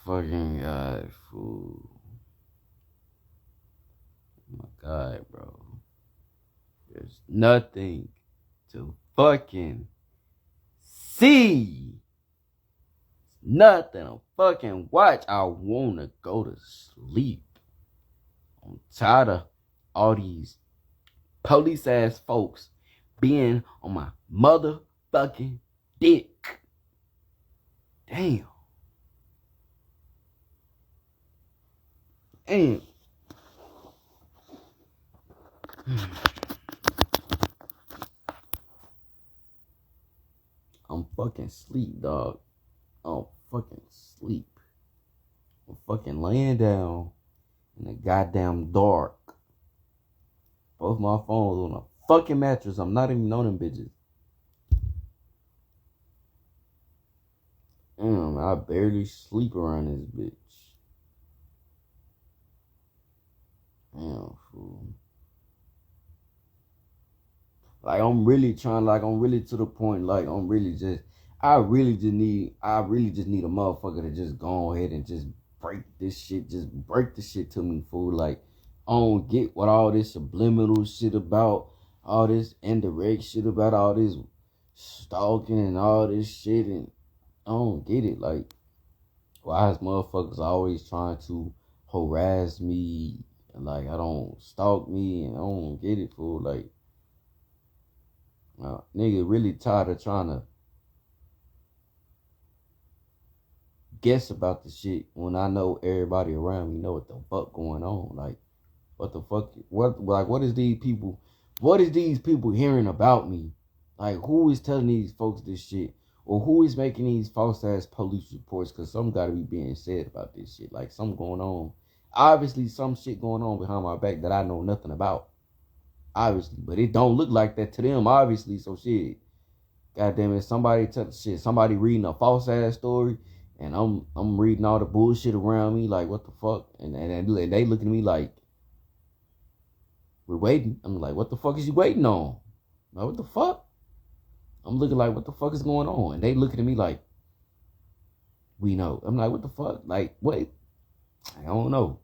fucking god, fool. Oh my god, bro. There's nothing to fucking see. Nothing to fucking watch. I wanna go to sleep. I'm tired of all these police ass folks being on my motherfucking dick. Damn. Damn. I'm fucking sleep, dog. I'm fucking sleep. I'm fucking laying down in the goddamn dark. Both my phones on a fucking mattress. I'm not even on them bitches. Damn, I barely sleep around this bitch. Damn, fool. Like, I'm really to the point, like, I really just need a motherfucker to just go ahead and just break the shit to me, fool. Like, I don't get what all this subliminal shit about, all this indirect shit about, all this stalking and all this shit, and I don't get it. Like, why is motherfuckers always trying to harass me, and like, I don't stalk me, and I don't get it, fool. Like, nigga really tired of trying to guess about the shit when I know everybody around me know what the fuck going on. Like, what the fuck, what is these people hearing about me? Like, who is telling these folks this shit? Or who is making these false ass police reports? Cause something gotta be being said about this shit. Like, something going on. Obviously some shit going on behind my back that I know nothing about. Obviously, but it don't look like that to them, obviously. So shit, goddamn it, somebody reading a false ass story, and I'm reading all the bullshit around me. Like, what the fuck? And they looking at me like, we're waiting. I'm like, what the fuck is you waiting on? Like, what the fuck? I'm looking like, what the fuck is going on? And they looking at me like, we know. I'm like, what the fuck? Like, what? I don't know.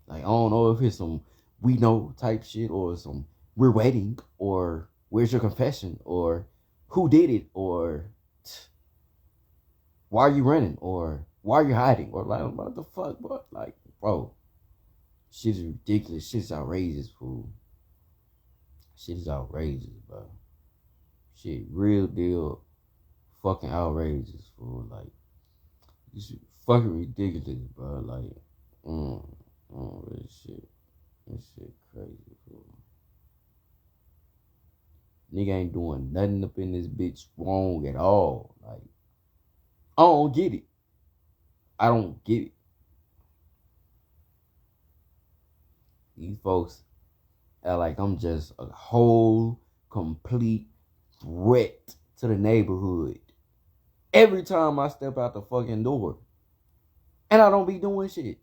Like, I don't know if it's some we know type shit, or some we're waiting, or where's your confession, or who did it, or why are you running, or why are you hiding, or like, what the fuck, bro? Like, bro, shit is ridiculous. Shit is outrageous, fool. Shit is outrageous, bro. Shit, real deal, fucking outrageous, fool. Like, this shit fucking ridiculous, bro. Like, this shit crazy, fool. Nigga ain't doing nothing up in this bitch wrong at all. Like, I don't get it. I don't get it. These folks act like I'm just a whole, complete threat to the neighborhood. Every time I step out the fucking door. And I don't be doing shit.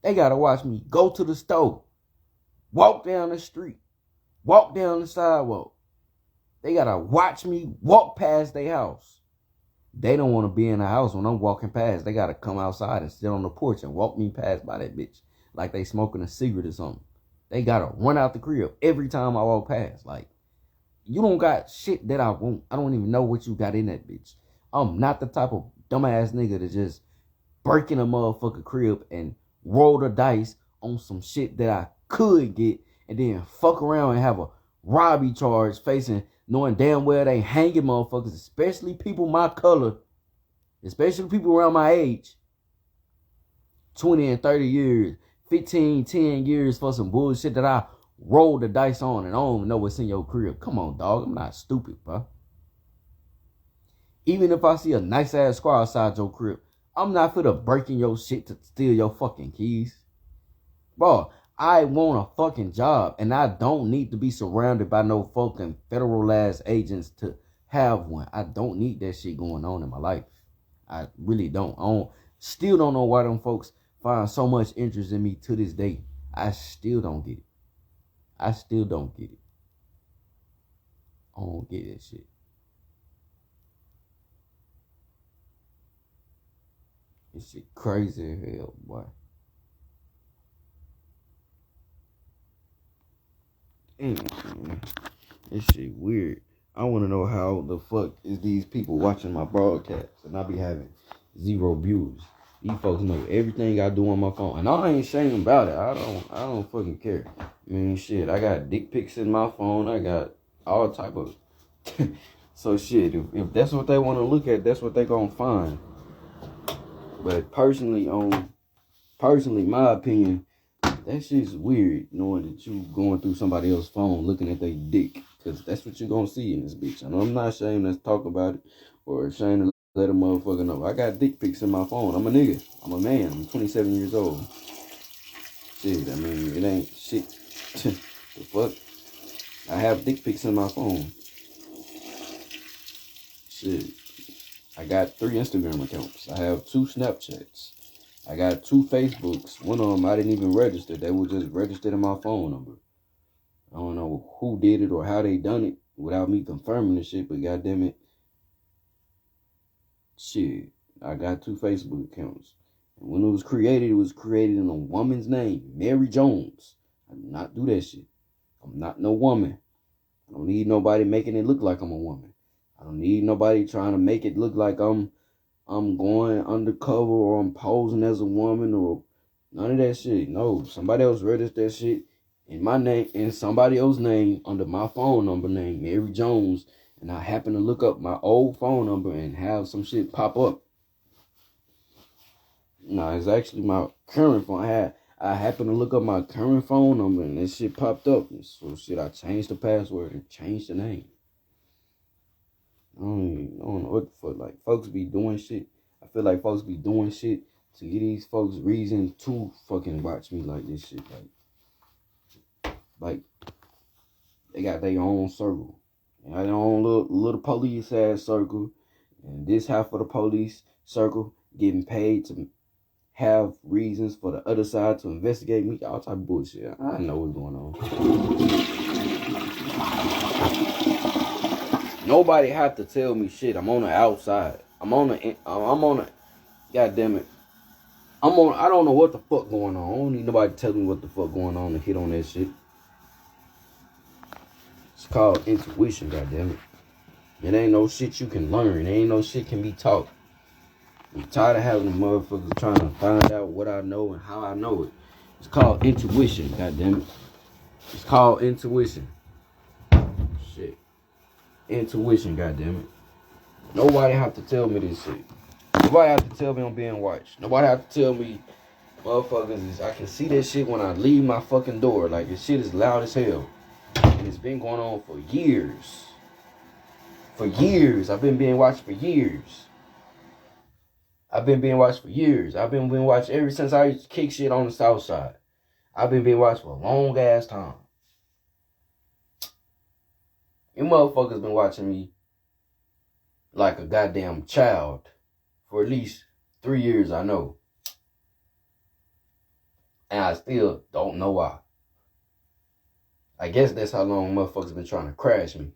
They gotta watch me go to the store, walk down the street, walk down the sidewalk. They gotta watch me walk past their house. They don't want to be in the house when I'm walking past. They gotta come outside and sit on the porch and walk me past by that bitch like they smoking a cigarette or something. They gotta run out the crib every time I walk past. Like, you don't got shit that I want. I don't even know what you got in that bitch. I'm not the type of dumbass nigga to just break in a motherfucker crib and roll the dice on some shit that I could get, and then fuck around and have a robbery charge facing, knowing damn well they hanging motherfuckers, especially people my color, especially people around my age, 20 and 30 years, 15, 10 years for some bullshit that I rolled the dice on, and I don't even know what's in your crib. Come on, dog. I'm not stupid, bro. Even if I see a nice ass squad outside your crib, I'm not finna break in your shit to steal your fucking keys. Bro, I want a fucking job, and I don't need to be surrounded by no fucking federal ass agents to have one. I don't need that shit going on in my life. I really don't. Still don't know why them folks find so much interest in me to this day. I still don't get it. I still don't get it. I don't get that shit. This shit crazy as hell, boy. Damn, man. This shit weird. I want to know how the fuck is these people watching my broadcasts and I be having 0 views. These folks know everything I do on my phone, and I ain't ashamed about it. I don't fucking care. I mean, shit, I got dick pics in my phone. I got all type of. So shit, if that's what they want to look at, that's what they gonna find. But personally, my opinion, that shit's weird, knowing that you going through somebody else's phone looking at their dick. Because that's what you're going to see in this bitch. And I'm not ashamed to talk about it or ashamed to let a motherfucker know. I got dick pics in my phone. I'm a nigga. I'm a man. I'm 27 years old. Shit, I mean, it ain't shit. The fuck? I have dick pics in my phone. Shit. I got 3 Instagram accounts. I have 2 Snapchats. I got 2 Facebooks. One of them I didn't even register. They were just registered in my phone number. I don't know who did it or how they done it without me confirming the shit, but goddamn it, shit, I got 2 Facebook accounts. And when it was created in a woman's name, Mary Jones. I do not do that shit. I'm not no woman. I don't need nobody making it look like I'm a woman. I don't need nobody trying to make it look like I'm going undercover or I'm posing as a woman or none of that shit. No, somebody else registered that shit in my name, in somebody else's name, under my phone number name, Mary Jones, and I happen to look up my old phone number and have some shit pop up. No, it's actually my current phone. I happened to look up my current phone number and that shit popped up. So shit, I changed the password and changed the name. I don't know what the fuck. Like, folks be doing shit. I feel like folks be doing shit to get these folks reason to fucking watch me like this shit. Like they got their own circle. They got their own little police ass circle. And this half of the police circle getting paid to have reasons for the other side to investigate me. All type of bullshit. I know what's going on. Nobody have to tell me shit. I'm on the outside. I'm on the, God damn it. I don't know what the fuck going on. I don't need nobody to tell me what the fuck going on to hit on that shit. It's called intuition, goddammit. It ain't no shit you can learn. It ain't no shit can be taught. I'm tired of having the motherfuckers trying to find out what I know and how I know it. It's called intuition, goddammit. It's called intuition. Shit. Intuition, goddammit. Nobody have to tell me this shit. Nobody have to tell me I'm being watched. Nobody have to tell me, motherfuckers, I can see that shit when I leave my fucking door. Like, this shit is loud as hell. And it's been going on for years. For years. I've been being watched for years. I've been being watched ever since I used to kick shit on the south side. I've been being watched for a long ass time. You motherfuckers been watching me like a goddamn child for at least 3 years, I know. And I still don't know why. I guess that's how long motherfuckers been trying to crash me.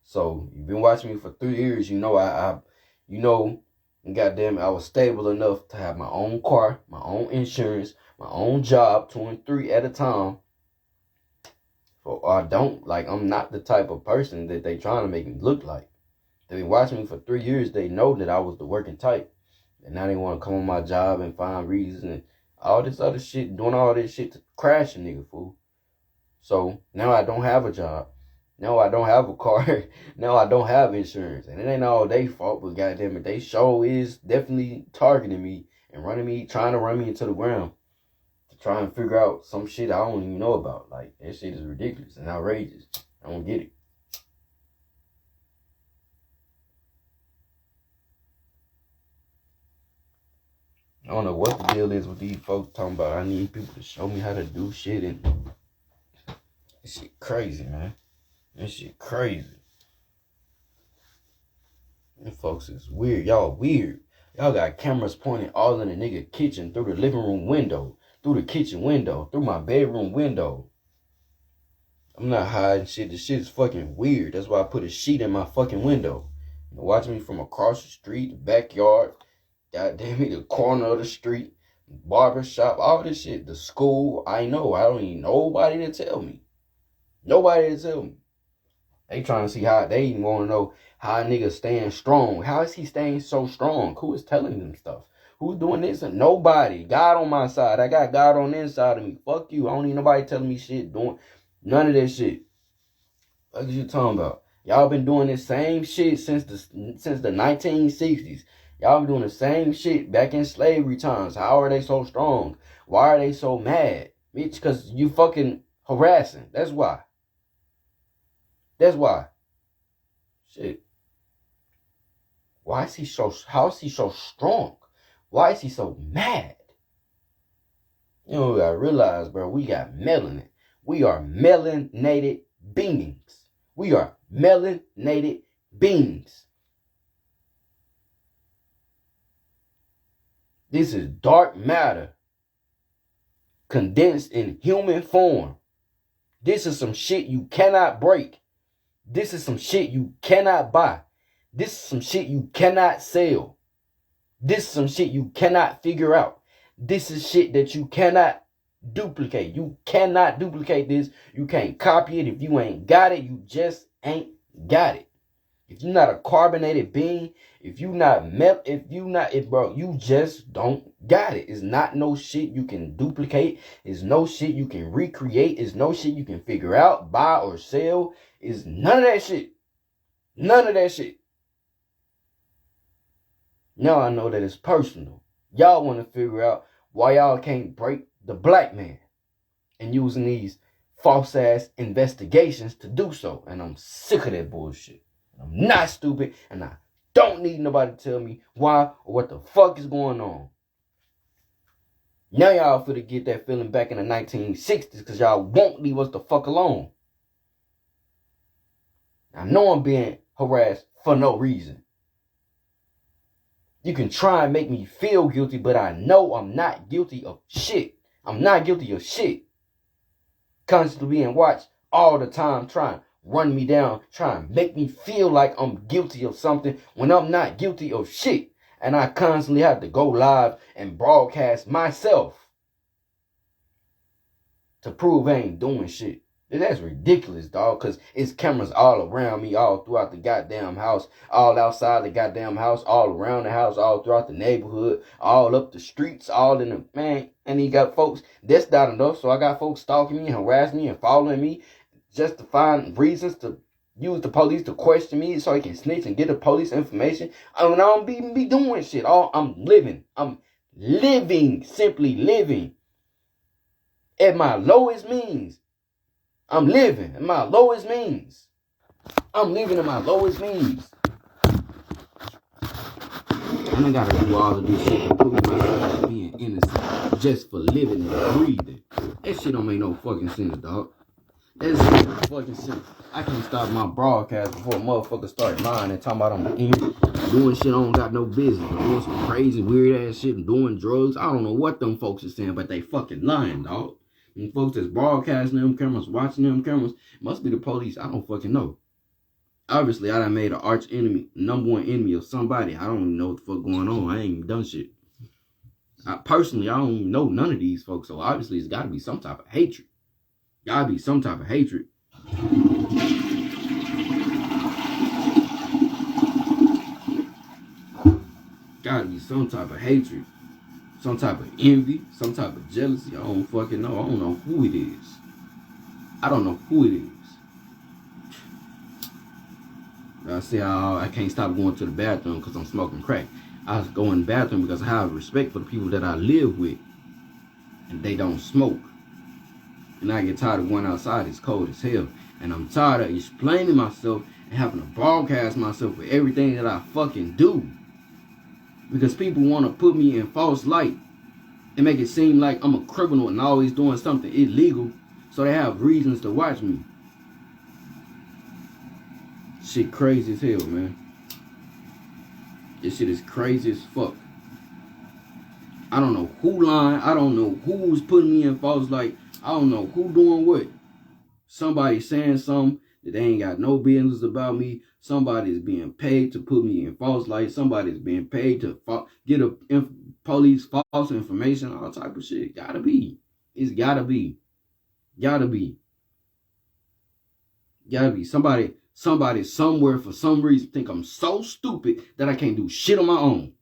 So, you've been watching me for 3 years, you know goddamn it, I was stable enough to have my own car, my own insurance, my own job, 2 and 3 at a time. I'm not the type of person that they trying to make me look like. They've been watching me for 3 years, they know that I was the working type. And now they want to come on my job and find reasons and all this other shit, doing all this shit to crash a nigga, fool. So, now I don't have a job. Now I don't have a car. Now I don't have insurance. And it ain't all their fault, but goddamn it, they show is definitely targeting me and trying to run me into the ground to try and figure out some shit I don't even know about. Like, that shit is ridiculous and outrageous. I don't get it. I don't know what the deal is with these folks talking about I need people to show me how to do shit, and this shit crazy, man. This shit crazy. Them folks is weird. Y'all weird. Y'all got cameras pointing all in the nigga kitchen, through the living room window, through the kitchen window, through my bedroom window. I'm not hiding shit. This shit is fucking weird. That's why I put a sheet in my fucking window. You know, watch me from across the street, the backyard, goddamn it, the corner of the street, barber shop, all this shit, the school. I know. I don't need nobody to tell me. Nobody to tell me. They trying to see how, they even want to know how a nigga staying strong. How is he staying so strong? Who is telling them stuff? Who's doing this? Nobody. God on my side. I got God on the inside of me. Fuck you. I don't need nobody telling me shit. Doing none of that shit. What are you talking about? Y'all been doing this same shit since the 1960s. Y'all been doing the same shit back in slavery times. How are they so strong? Why are they so mad? Bitch, because you fucking harassing. That's why. That's why. Shit. Why is he so, how is he so strong? Why is he so mad? You know, we gotta realize, bro, we got melanin. We are melanated beings. We are melanated beings. This is dark matter condensed in human form. This is some shit you cannot break. This is some shit you cannot buy. This is some shit you cannot sell. This is some shit you cannot figure out. This is shit that you cannot duplicate. You cannot duplicate this. You can't copy it. If you ain't got it, you just ain't got it. If you're not a carbonated being, bro, you just don't got it. It's not no shit you can duplicate. It's no shit you can recreate. It's no shit you can figure out, buy, or sell. It's none of that shit. None of that shit. Now I know that it's personal. Y'all want to figure out why y'all can't break the black man and using these false ass investigations to do so. And I'm sick of that bullshit. I'm not stupid, and I don't need nobody to tell me why or what the fuck is going on. Now y'all finna get that feeling back in the 1960s because y'all won't leave us the fuck alone. I know I'm being harassed for no reason. You can try and make me feel guilty, but I know I'm not guilty of shit. I'm not guilty of shit. Constantly being watched all the time, trying to run me down, trying to make me feel like I'm guilty of something when I'm not guilty of shit. And I constantly have to go live and broadcast myself to prove I ain't doing shit. That's ridiculous, dog, because it's cameras all around me, all throughout the goddamn house, all outside the goddamn house, all around the house, all throughout the neighborhood, all up the streets, all in the, man, and he got folks, that's not enough, so I got folks stalking me and harassing me and following me just to find reasons to use the police to question me so he can snitch and get the police information. I don't be doing shit. I'm living, simply living at my lowest means. I'm living at my lowest means. I'm living at my lowest means. And I gotta do all of this shit to prove myself being innocent just for living and breathing. That shit don't make no fucking sense, dog. That doesn't make no fucking sense. I can't stop my broadcast before a motherfucker start lying and talking about I'm doing shit I don't got no business. I'm doing some crazy, weird ass shit and doing drugs. I don't know what them folks are saying, but they fucking lying, dog. And folks that's broadcasting them cameras, watching them cameras, must be the police. I don't fucking know. Obviously, I done made an arch enemy, number one enemy of somebody. I don't even know what the fuck going on. I ain't even done shit. Personally, I don't even know none of these folks. So obviously, it's got to be some type of hatred. Gotta be some type of hatred. Gotta be some type of hatred. Some type of envy, some type of jealousy. I don't fucking know. I don't know who it is. I don't know who it is. I say I can't stop going to the bathroom because I'm smoking crack. I go in the bathroom because I have respect for the people that I live with. And they don't smoke. And I get tired of going outside. It's cold as hell. And I'm tired of explaining myself and having to broadcast myself for everything that I fucking do. Because people want to put me in false light and make it seem like I'm a criminal and always doing something illegal, so they have reasons to watch me. Shit crazy as hell, man. This shit is crazy as fuck. I don't know who lying. I don't know who's putting me in false light. I don't know who doing what. Somebody saying something that they ain't got no business about me. Somebody's being paid to put me in false light. Somebody's being paid to get police false information, all type of shit. Gotta be. It's gotta be. Gotta be. Gotta be. Somebody somewhere for some reason think I'm so stupid that I can't do shit on my own.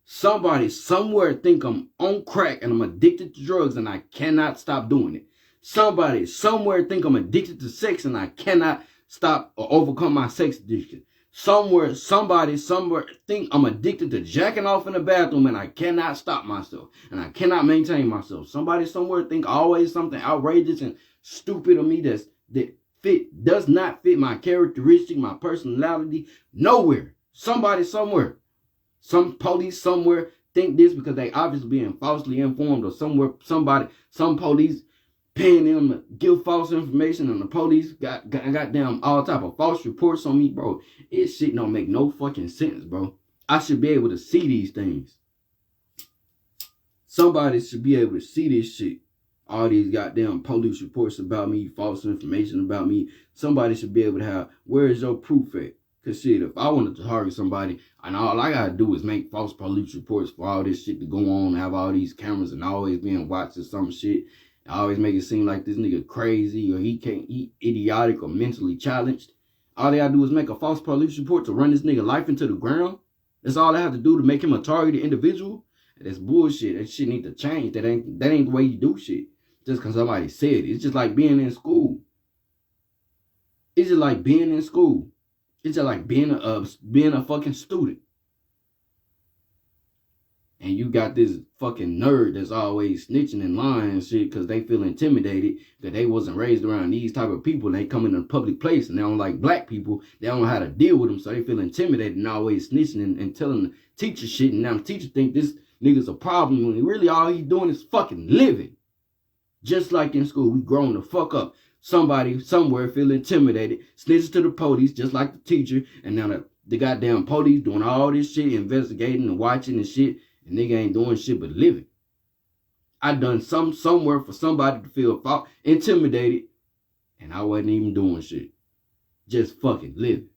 Somebody somewhere think I'm on crack and I'm addicted to drugs and I cannot stop doing it. Somebody somewhere think I'm addicted to sex and I cannot stop or overcome my sex addiction. Somebody somewhere think I'm addicted to jacking off in the bathroom and I cannot stop myself and I cannot maintain myself. Somebody somewhere think always something outrageous and stupid of me that does not fit my characteristic, my personality. Nowhere. Somebody somewhere. Some police somewhere think this because they obviously being falsely informed, or some police paying them to give false information, and the police got goddamn all type of false reports on me, bro. It shit don't make no fucking sense, bro. I should be able to see these things. Somebody should be able to see this shit. All these goddamn police reports about me, false information about me. Somebody should be able to have, where is your proof at? Cause shit, if I wanted to target somebody, and all I gotta do is make false police reports for all this shit to go on, have all these cameras and always being watched or some shit, always make it seem like this nigga crazy or he idiotic or mentally challenged. All they gotta do is make a false police report to run this nigga life into the ground. That's all I have to do to make him a targeted individual. That's bullshit. That shit need to change. That ain't the way you do shit. Just cause somebody said it. It's just like being in school. It's just like being in school. It's just like being a fucking student. And you got this fucking nerd that's always snitching and lying and shit because they feel intimidated that they wasn't raised around these type of people and they come in a public place and they don't like black people. They don't know how to deal with them, so they feel intimidated and always snitching and telling the teacher shit. And now the teacher think this nigga's a problem when really all he's doing is fucking living. Just like in school, we grown the fuck up. Somebody somewhere feel intimidated, snitches to the police just like the teacher, and now the goddamn police doing all this shit, investigating and watching and shit, and nigga ain't doing shit but living. I done somewhere for somebody to feel intimidated, and I wasn't even doing shit. Just fucking living.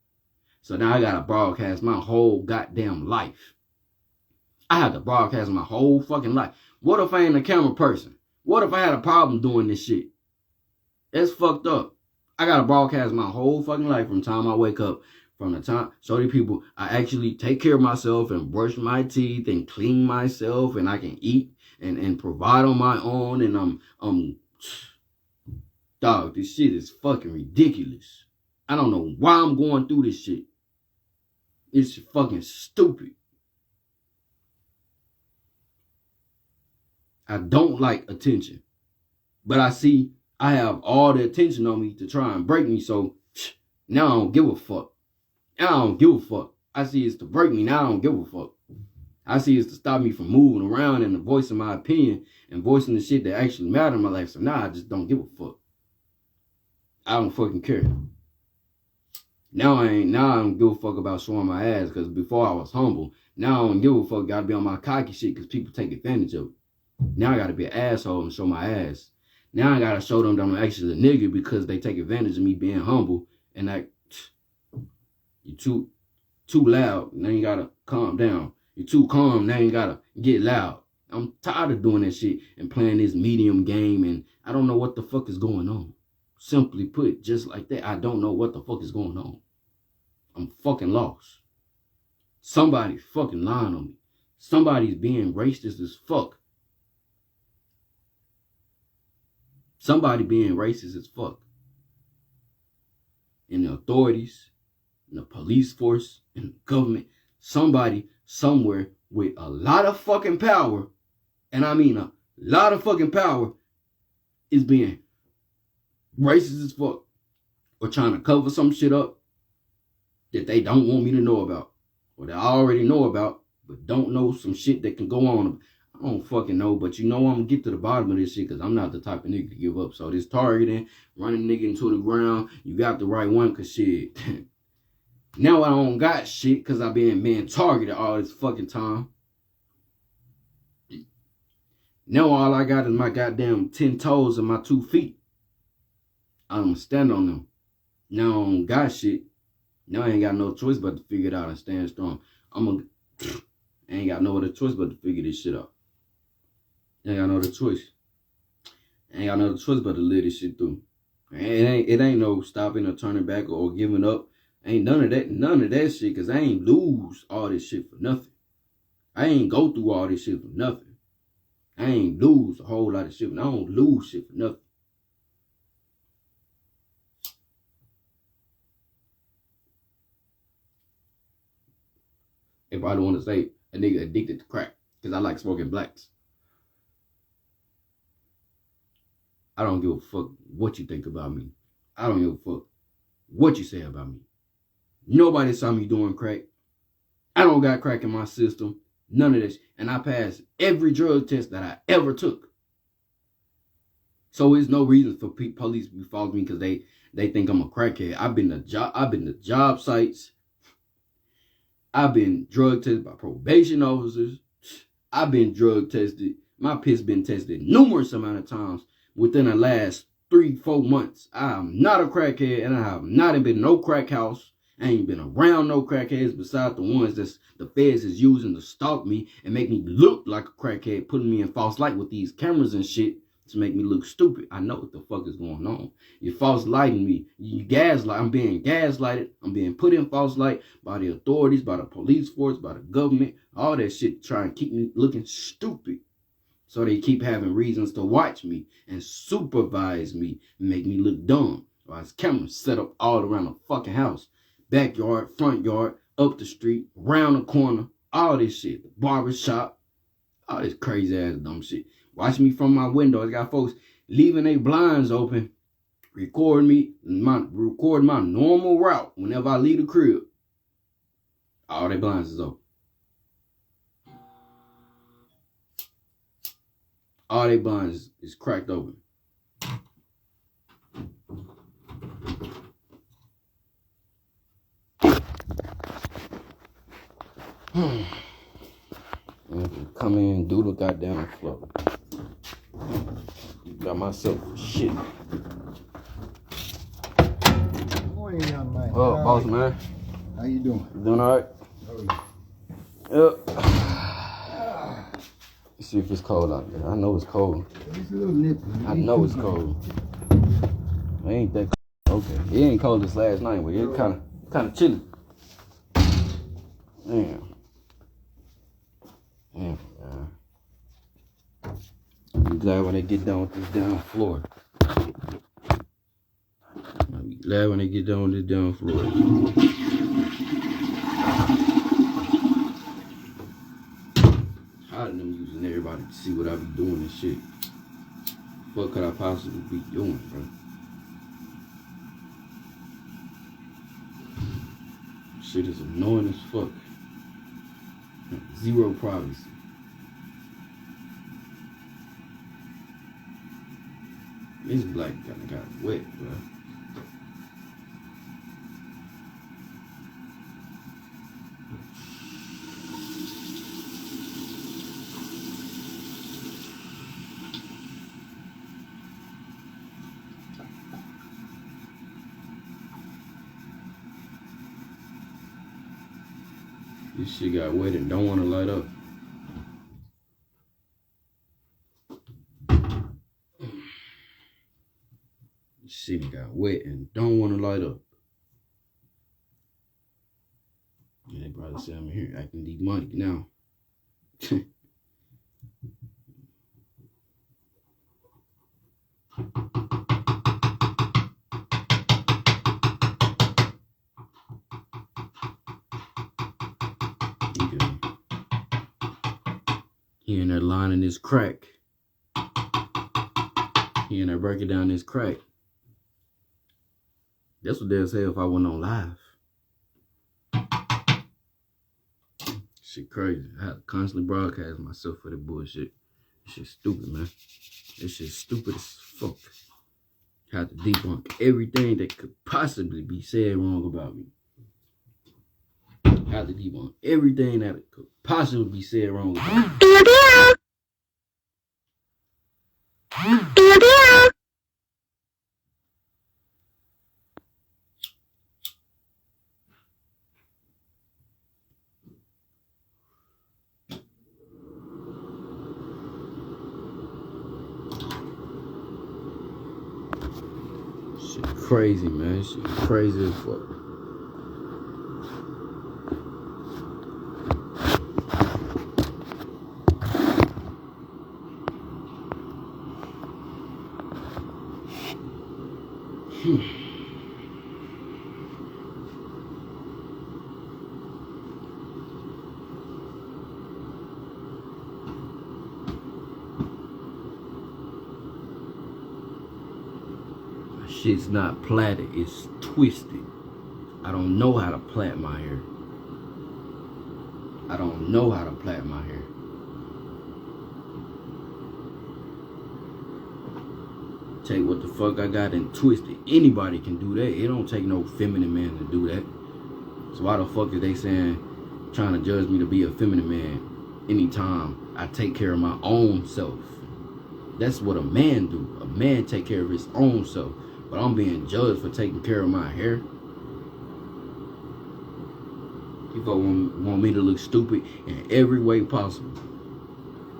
So now I gotta broadcast my whole goddamn life. I have to broadcast my whole fucking life. What if I ain't a camera person? What if I had a problem doing this shit? That's fucked up. I gotta broadcast my whole fucking life from the time I wake up, from the time show these people I actually take care of myself and brush my teeth and clean myself and I can eat and provide on my own, and dog, this shit is fucking ridiculous. I don't know why I'm going through this shit. It's fucking stupid. I don't like attention. But I see I have all the attention on me to try and break me, so now I don't give a fuck. Now I don't give a fuck. I see it's to break me, now I don't give a fuck. I see it's to stop me from moving around and voicing my opinion and voicing the shit that actually matter in my life. So now I just don't give a fuck. I don't fucking care. Now I don't give a fuck about showing my ass, because before I was humble. Now I don't give a fuck, gotta be on my cocky shit because people take advantage of it. Now I gotta be an asshole and show my ass. Now I gotta show them that I'm actually a nigga because they take advantage of me being humble, and like, you too loud, now you gotta calm down. You're too calm, now you gotta get loud. I'm tired of doing that shit and playing this medium game, and I don't know what the fuck is going on. Simply put, just like that, I don't know what the fuck is going on. I'm fucking lost. Somebody's fucking lying on me. Somebody's being racist as fuck. Somebody being racist as fuck. In the authorities, in the police force, in the government, somebody somewhere with a lot of fucking power, and I mean a lot of fucking power, is being racist as fuck, or trying to cover some shit up that they don't want me to know about, or that I already know about, but don't know some shit that can go on. I don't fucking know, but you know I'm gonna get to the bottom of this shit, because I'm not the type of nigga to give up. So this targeting, running nigga into the ground, you got the right one, because shit, now I don't got shit because I've been being targeted all this fucking time. Now all I got is my goddamn 10 toes and my 2 feet. I'm gonna stand on them. Now I don't got shit. Now I ain't got no choice but to figure it out and stand strong. I ain't got no other choice but to figure this shit out. I ain't got no other choice. I ain't got no other choice but to live this shit through. It ain't no stopping or turning back or giving up. Ain't none of that shit, cause I ain't lose all this shit for nothing. I ain't go through all this shit for nothing. I ain't lose a whole lot of shit, but I don't lose shit for nothing. If I don't want to say a nigga addicted to crack, cause I like smoking blacks. I don't give a fuck what you think about me. I don't give a fuck what you say about me. Nobody saw me doing crack. I don't got crack in my system. None of this. And I passed every drug test that I ever took. So there's no reason for police to be following me because they think I'm a crackhead. I've been to job sites. I've been drug tested by probation officers. I've been drug tested. My piss been tested numerous amount of times within the last 3-4 months. I am not a crackhead, and I have not been in no crack house. I ain't been around no crackheads besides the ones that the feds is using to stalk me and make me look like a crackhead, putting me in false light with these cameras and shit to make me look stupid. I know what the fuck is going on. You're false lighting me. You gaslight. I'm being gaslighted. I'm being put in false light by the authorities, by the police force, by the government. All that shit trying to keep me looking stupid. So they keep having reasons to watch me and supervise me and make me look dumb. While there's cameras set up all around the fucking house. Backyard, front yard, up the street, around the corner, all this shit. The barber shop, all this crazy ass dumb shit. Watch me from my window. I got folks leaving their blinds open, record my normal route whenever I leave the crib. All their blinds is open. All their blinds is cracked open. Come in and do the goddamn flow. Got myself shit. Good morning, young man. Oh, boss man. How you doing? You doing all right? Oh, yeah. Let's see if it's cold out there. I know it's cold. it's a little nippy. I know it's cold. It ain't that cold. Okay. It ain't cold as last night, but it's kind of chilly. Damn. Damn. I'll be glad when they get done with this down floor. I'll be glad when they get done with this down floor. Tired of them using everybody to see what I be doing and shit. What could I possibly be doing, bro? Shit is annoying as fuck. Zero privacy. This black kinda got wet, bro. This shit got wet and don't want to light up. This shit got wet and don't want to light up. Yeah, they probably say I'm here acting demonic now. He in there lining this crack. He in there breaking down this crack. That's what they'll say if I went on live. Shit crazy. I had to constantly broadcast myself for that bullshit. This shit stupid, man. This shit stupid as fuck. I had to debunk everything that could possibly be said wrong about me. I had to debunk everything that could possibly be said wrong about me. crazy, man. Shit crazy as fuck. Shit's not plaited, it's twisted. I don't know how to plait my hair. I don't know how to plait my hair. Take what the fuck I got and twist it. Anybody can do that. It don't take no feminine man to do that. So why the fuck is they saying, trying to judge me to be a feminine man anytime I take care of my own self? That's what a man do. A man take care of his own self. But I'm being judged for taking care of my hair. You want me to look stupid in every way possible.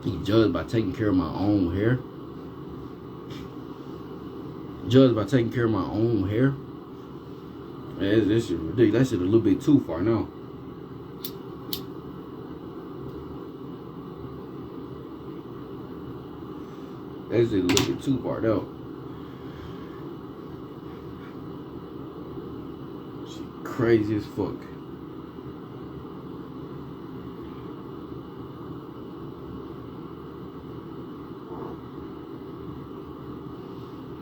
He judged by taking care of my own hair. Judged by taking care of my own hair. That shit ridiculous. That shit a little bit too far now. That shit a little bit too far now. Crazy as fuck.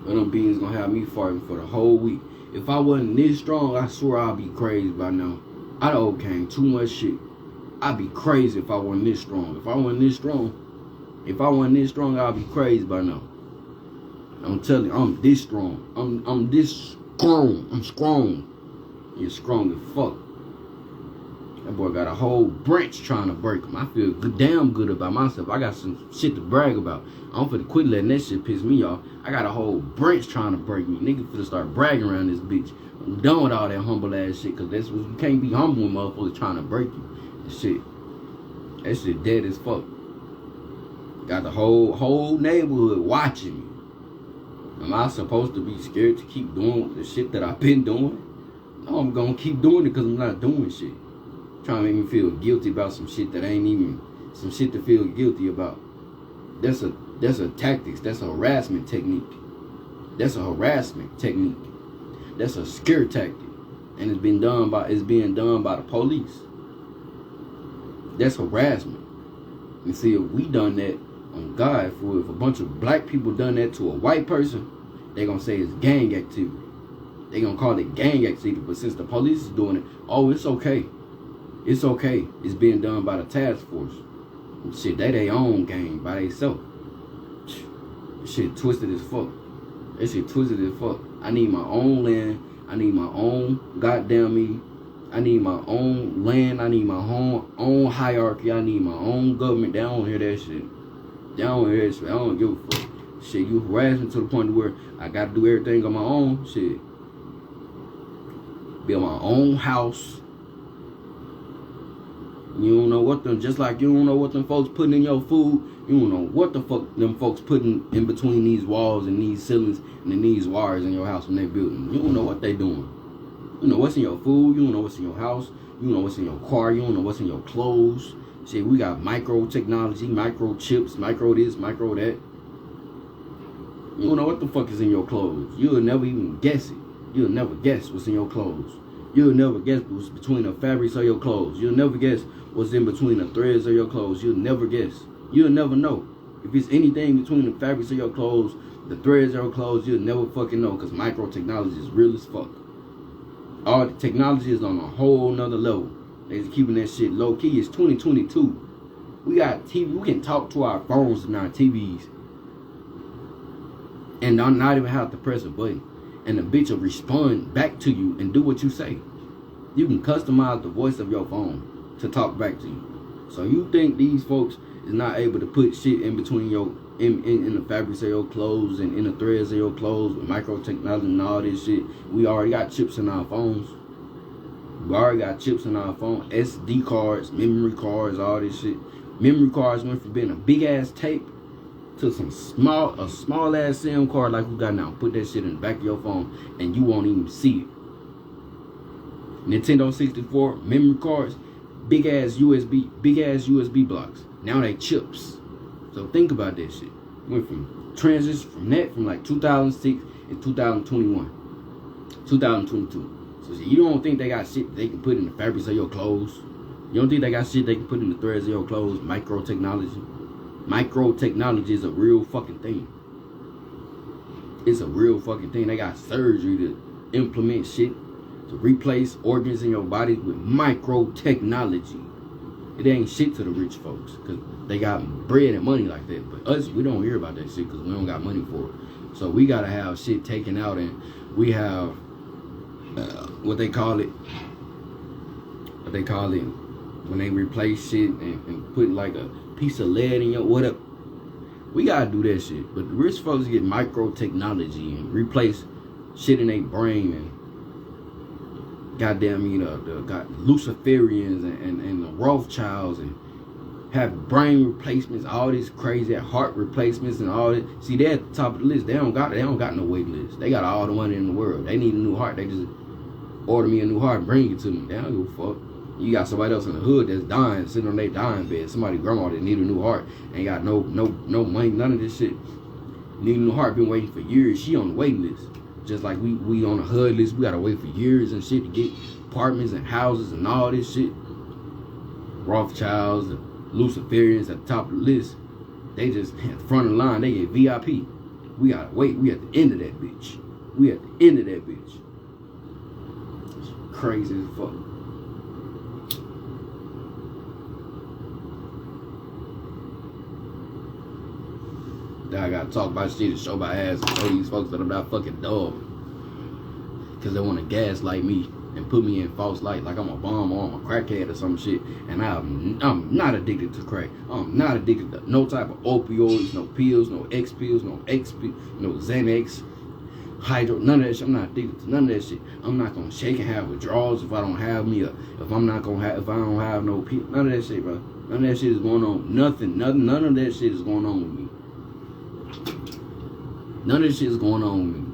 But them beans gonna have me farting for the whole week. If I wasn't this strong, I swear I'd be crazy by now. I done overcame too much shit. I'd be crazy if I wasn't this strong. If I wasn't this strong, I'd be crazy by now. I'm telling you, I'm this strong. I'm this strong. I'm strong. You're strong as fuck. That boy got a whole branch trying to break him. I feel damn good about myself. I got some shit to brag about. I'm finna quit letting that shit piss me off. I got a whole branch trying to break me. Nigga finna start bragging around this bitch. I'm done with all that humble ass shit, cause that's what you can't be humble when motherfuckers trying to break you. That shit dead as fuck. Got the whole neighborhood watching me. Am I supposed to be scared to keep doing the shit that I've been doing? No, I'm gonna keep doing it because I'm not doing shit. Trying to make me feel guilty about some shit that ain't even some shit to feel guilty about. That's a tactics. That's a harassment technique. That's a harassment technique. That's a scare tactic, and it's being done by the police. That's harassment. And see, if we done that on God, if a bunch of black people done that to a white person, they gonna say it's gang activity. They gonna call it gang activity, but since the police is doing it, oh, it's okay. It's okay. It's being done by the task force. Shit, they own gang by themselves. Shit twisted as fuck. That shit twisted as fuck. I need my own land. I need my own goddamn me. I need my own land. I need my own hierarchy. I need my own government. They don't hear that shit. They don't hear that shit. I don't give a fuck. Shit, you harass me to the point where I gotta do everything on my own. Shit. Build my own house. You don't know what them, just like you don't know what them folks putting in your food. You don't know what the fuck them folks putting in between these walls and these ceilings and then these wires in your house when they building. You don't know what they doing. You know what's in your food. You don't know what's in your house. You don't know what's in your car. You don't know what's in your clothes. Shit, we got micro technology, microchips, micro this, micro that. You don't know what the fuck is in your clothes. You'll never even guess it. You'll never guess what's in your clothes. You'll never guess what's between the fabrics of your clothes. You'll never guess what's in between the threads of your clothes. You'll never guess. You'll never know. If it's anything between the fabrics of your clothes, the threads of your clothes, you'll never fucking know, because micro technology is real as fuck. All the technology is on a whole nother level. They're keeping that shit low key. It's 2022. We got TV. We can talk to our phones and our TVs. And not even have to press a button. And the bitch will respond back to you and do what you say. You can customize the voice of your phone to talk back to you. So you think these folks is not able to put shit in between your in the fabrics of your clothes and in the threads of your clothes with micro technology and all this shit? We already got chips in our phones. We already got chips in our phone, SD cards, memory cards, all this shit. Memory cards went from being a big ass tape Took a small ass SIM card like we got now. Put that shit in the back of your phone and you won't even see it. Nintendo 64 memory cards, big ass USB blocks. Now they chips. So think about that shit. Went from transition from like 2006 and 2021, 2022. So you don't think they got shit they can put in the fabrics of your clothes? You don't think they got shit they can put in the threads of your clothes? Micro-technology. Micro-technology is a real fucking thing. It's a real fucking thing. They got surgery to implement shit to replace organs in your body with micro-technology. It ain't shit to the rich folks because they got bread and money like that. But us, we don't hear about that shit because we don't got money for it. So we gotta have shit taken out, and we have what they call it when they replace shit and put like a piece of lead in your whatever. We gotta do that shit. But the rich folks get micro technology and replace shit in their brain, and goddamn, got Luciferians and the Rothschilds, and have brain replacements, all this crazy heart replacements and all that. See, they're at the top of the list. They don't got no wait list. They got all the money in the world. They need a new heart. They just order me a new heart and bring it to me. They don't give a fuck. You got somebody else in the hood that's dying, sitting on their dying bed. Somebody grandma that need a new heart, ain't got no money, none of this shit. Need a new heart, been waiting for years. She on the waiting list. Just like we on the HUD list, we gotta wait for years and shit to get apartments and houses and all this shit. Rothschilds, the Luciferians at the top of the list, they just at the front of the line, they get VIP. We gotta wait, we at the end of that bitch. We at the end of that bitch. It's crazy as fuck. Now I gotta talk about shit and show my ass and show these folks that I'm not fucking dumb. Cause they wanna gaslight me and put me in false light like I'm a bum or I'm a crackhead or some shit. And I'm not addicted to crack. I'm not addicted to no type of opioids, no pills, no X pills, no Xanax, Hydro, none of that shit. I'm not addicted to none of that shit. I'm not gonna shake and have withdrawals if I don't have me if I don't have no pill. None of that shit, bro. None of that shit is going on. None of that shit is going on with me. None of this shit is going on with me.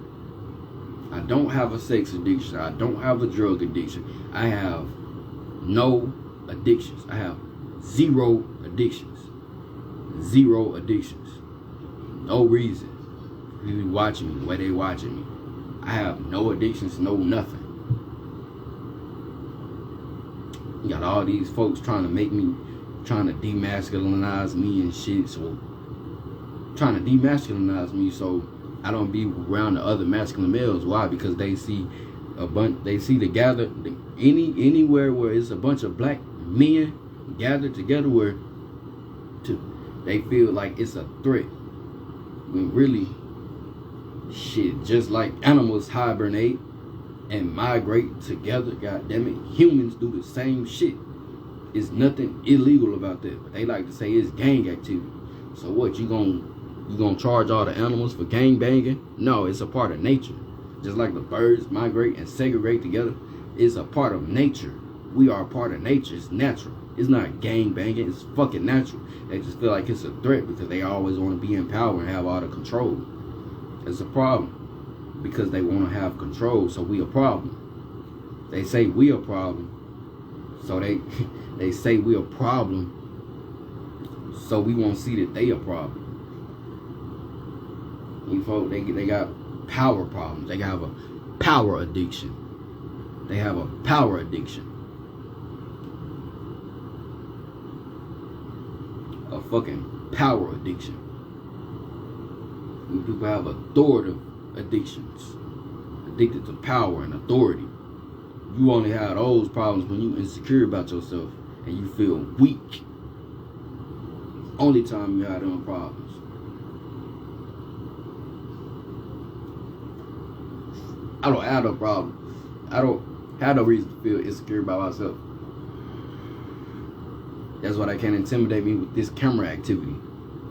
I don't have a sex addiction. I don't have a drug addiction. I have no addictions. I have zero addictions. Zero addictions. No reason. You be watching me the way they watching me. I have no addictions, no nothing. You got all these folks trying to demasculinize me and shit. So trying to demasculinize me so I don't be around the other masculine males. Why? Because they see anywhere where it's a bunch of black men gathered together where they feel like it's a threat. When really, shit, just like animals hibernate and migrate together, goddammit, humans do the same shit. It's nothing illegal about that. But they like to say it's gang activity. So what, you gonna charge all the animals for gang banging? No, it's a part of nature. Just like the birds migrate and segregate together, it's a part of nature. We are a part of nature. It's natural. It's not gang banging. It's fucking natural. They just feel like it's a threat because they always want to be in power and have all the control. It's a problem because they want to have control. So we a problem. They say we a problem. So they say we a problem. So we won't see that they a problem. You folks, they got power problems. They have a power addiction. They have a power addiction. A fucking power addiction. You people have authoritative addictions. Addicted to power and authority. You only have those problems when you insecure about yourself and you feel weak. Only time you have them problems. I don't have no problem. I don't have no reason to feel insecure about myself. That's why they can't intimidate me with this camera activity.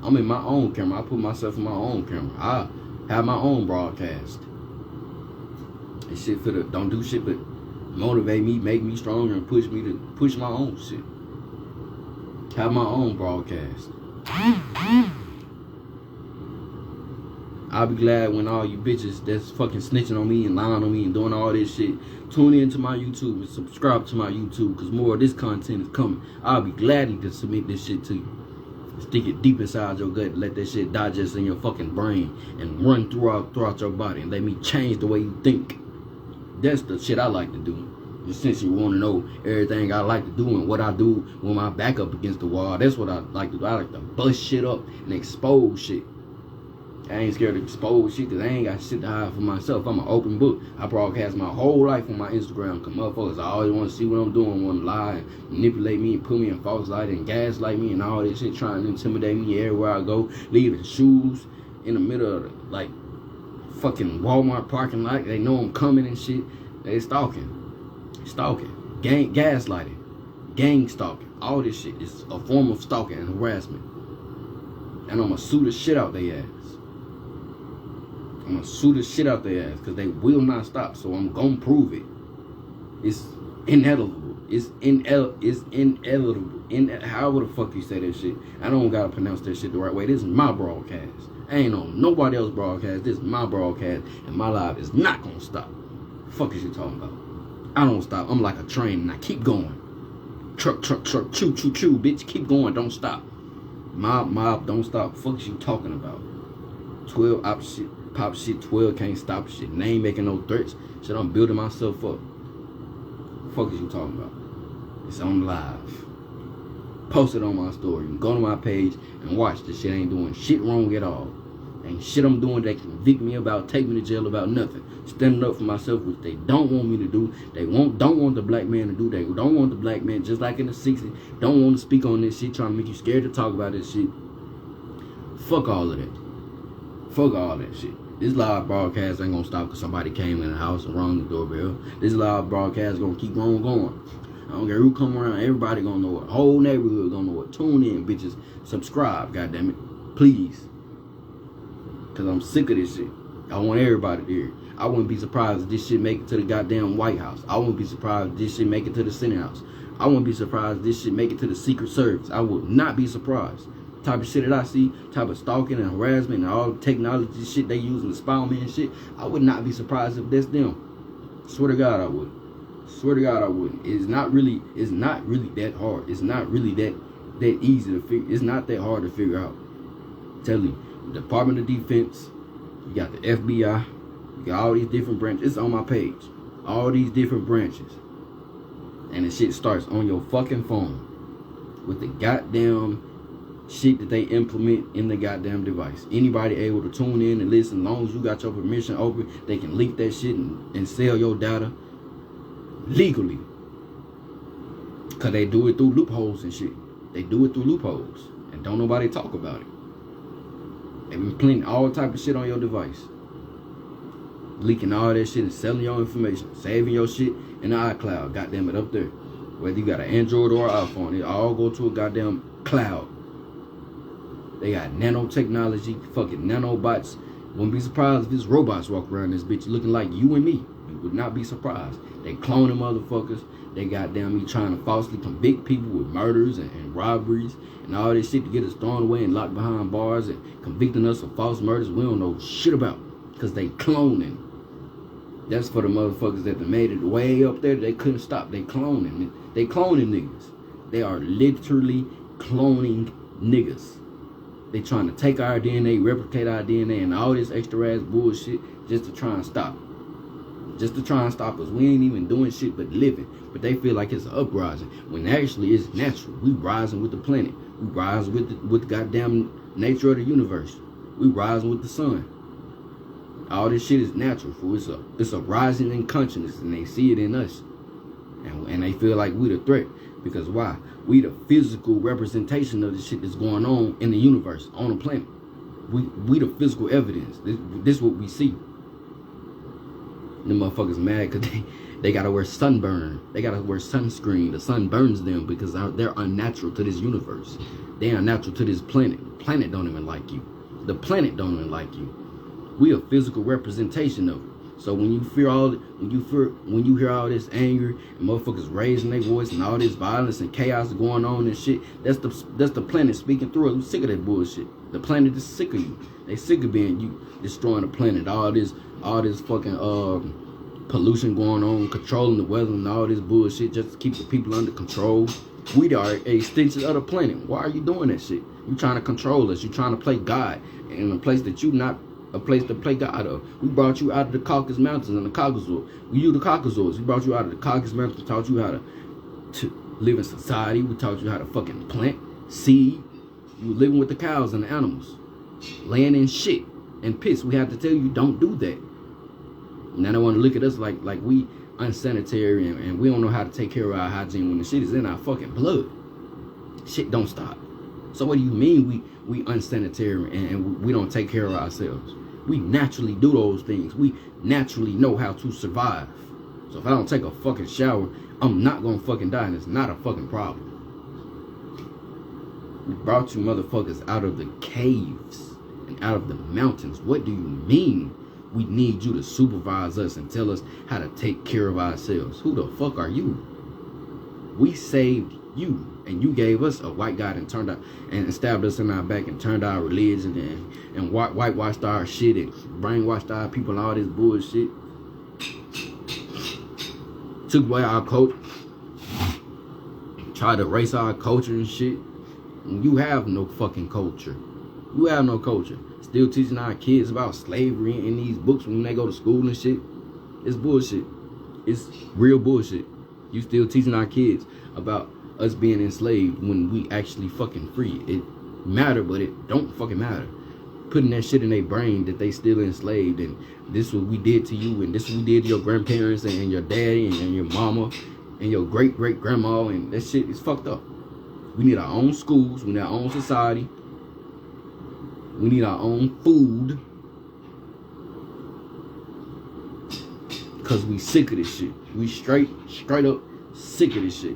I'm in my own camera. I put myself in my own camera. I have my own broadcast. And shit don't do shit but motivate me, make me stronger, and push me to push my own shit. Have my own broadcast. I'll be glad when all you bitches that's fucking snitching on me and lying on me and doing all this shit tune into my YouTube and subscribe to my YouTube, because more of this content is coming. I'll be glad to submit this shit to you. Stick it deep inside your gut, let that shit digest in your fucking brain and run throughout your body and let me change the way you think. That's the shit I like to do. Just since you want to know everything I like to do and what I do when my back up against the wall, that's what I like to do. I like to bust shit up and expose shit. I ain't scared to expose shit because I ain't got shit to hide for myself. I'm an open book. I broadcast my whole life on my Instagram. Cause motherfuckers I always want to see what I'm doing, want to lie and manipulate me and put me in false light and gaslight me and all this shit, trying to intimidate me everywhere I go, leaving shoes in the middle of the, like, fucking Walmart parking lot. They know I'm coming and shit. They stalking, gaslighting, gang stalking. All this shit is a form of stalking and harassment. And I'm gonna sue the shit out their ass. I'm gonna sue the shit out their ass because they will not stop. So I'm gonna prove it. It's inevitable. It's inevitable. However the fuck you say that shit. I don't gotta pronounce that shit the right way. This is my broadcast. I ain't on nobody else's broadcast. This is my broadcast, and my live is not gonna stop. The fuck is you talking about? I don't stop. I'm like a train and I keep going. Truck, choo, choo, choo, bitch. Keep going. Don't stop. Mob, don't stop. Fuck is you talking about? 12 op shit. Pop shit, 12 can't stop shit. And they ain't making no threats. Shit, I'm building myself up. Fuck is you talking about? It's on live. Post it on my story. You can go to my page and watch. This shit ain't doing shit wrong at all. Ain't shit I'm doing that can convict me about, take me to jail about nothing. Standing up for myself, which they don't want me to do. They don't want the black man to do. They don't want the black man, just like in the 60s. Don't want to speak on this shit, trying to make you scared to talk about this shit. Fuck all of that. Fuck all that shit. This live broadcast ain't gonna stop because somebody came in the house and rung the doorbell. This live broadcast gonna keep going. I don't care who come around. Everybody gonna know it. Whole neighborhood gonna know it. Tune in, bitches. Subscribe, goddammit. Please. Because I'm sick of this shit. I want everybody to hear it. I wouldn't be surprised if this shit make it to the goddamn White House. I wouldn't be surprised if this shit make it to the Senate House. I wouldn't be surprised if this shit make it to the Secret Service. I would not be surprised. Type of shit that I see, type of stalking and harassment and all the technology shit they use in the spy me and shit, I would not be surprised if that's them. Swear to God I would. Swear to God I wouldn't. It's not really that hard. It's not really that easy to figure. It's not that hard to figure out. Tell you, the Department of Defense, you got the FBI, you got all these different branches. It's on my page. All these different branches. And the shit starts on your fucking phone with the goddamn shit that they implement in the goddamn device. Anybody able to tune in and listen, as long as you got your permission open, they can leak that shit and sell your data legally. Cause they do it through loopholes and shit. They do it through loopholes and don't nobody talk about it. They been planting all type of shit on your device, leaking all that shit and selling your information, saving your shit in the iCloud. Goddamn it, up there. Whether you got an Android or an iPhone, it all go to a goddamn cloud. They got nanotechnology, fucking nanobots. Wouldn't be surprised if these robots walk around this bitch looking like you and me. You would not be surprised. They cloning motherfuckers. They goddamn me trying to falsely convict people with murders and robberies and all this shit to get us thrown away and locked behind bars and convicting us of false murders we don't know shit about because they cloning. That's for the motherfuckers that made it way up there. They couldn't stop. They cloning. They cloning niggas. They are literally cloning niggas. They trying to take our DNA, replicate our DNA, and all this extra ass bullshit just to try and stop. Just to try and stop us. We ain't even doing shit but living. But they feel like it's an uprising when actually it's natural. We rising with the planet. We rising with the goddamn nature of the universe. We rising with the sun. All this shit is natural. It's a rising in consciousness, and they see it in us, and they feel like we the threat. Because why? We the physical representation of the shit that's going on in the universe, on the planet. We the physical evidence. This what we see. Them motherfuckers mad because they gotta wear sunburn. They gotta wear sunscreen. The sun burns them because they're unnatural to this universe. They are unnatural to this planet. The planet don't even like you. The planet don't even like you. We a physical representation of it. So when you hear all this anger and motherfuckers raising their voice and all this violence and chaos going on and shit, that's the planet speaking through us. We sick of that bullshit. The planet is sick of you. They sick of being you destroying the planet. All this fucking pollution going on, controlling the weather and all this bullshit just to keep the people under control. We are an extension of the planet. Why are you doing that shit? You trying to control us. You trying to play God in a place that you not a place to play God of. We brought you out of the Caucasus Mountains and the Caucazoids. You the Caucazoids. We brought you out of the Caucasus Mountains. We taught you how to live in society. We taught you how to fucking plant, seed. You were living with the cows and the animals, laying in shit and piss. We have to tell you don't do that. Now they want to look at us like we unsanitary and we don't know how to take care of our hygiene when the shit is in our fucking blood. Shit don't stop. So what do you mean we unsanitary and we don't take care of ourselves? We naturally do those things. We naturally know how to survive. So if I don't take a fucking shower, I'm not gonna fucking die, and it's not a fucking problem. We brought you motherfuckers out of the caves and out of the mountains. What do you mean we need you to supervise us and tell us how to take care of ourselves? Who the fuck are you? We saved you, and you gave us a white God and turned out and stabbed us in our back and turned our religion and whitewashed our shit and brainwashed our people and all this bullshit. Took away our culture, tried to erase our culture and shit. And you have no fucking culture. You have no culture. Still teaching our kids about slavery in these books when they go to school and shit. It's bullshit. It's real bullshit. You still teaching our kids about us being enslaved when we actually fucking free. It matter, but it don't fucking matter. Putting that shit in their brain that they still enslaved and this is what we did to you and this is what we did to your grandparents and your daddy and your mama and your great-great-grandma, and that shit is fucked up. We need our own schools. We need our own society. We need our own food. Because we sick of this shit. We straight up sick of this shit.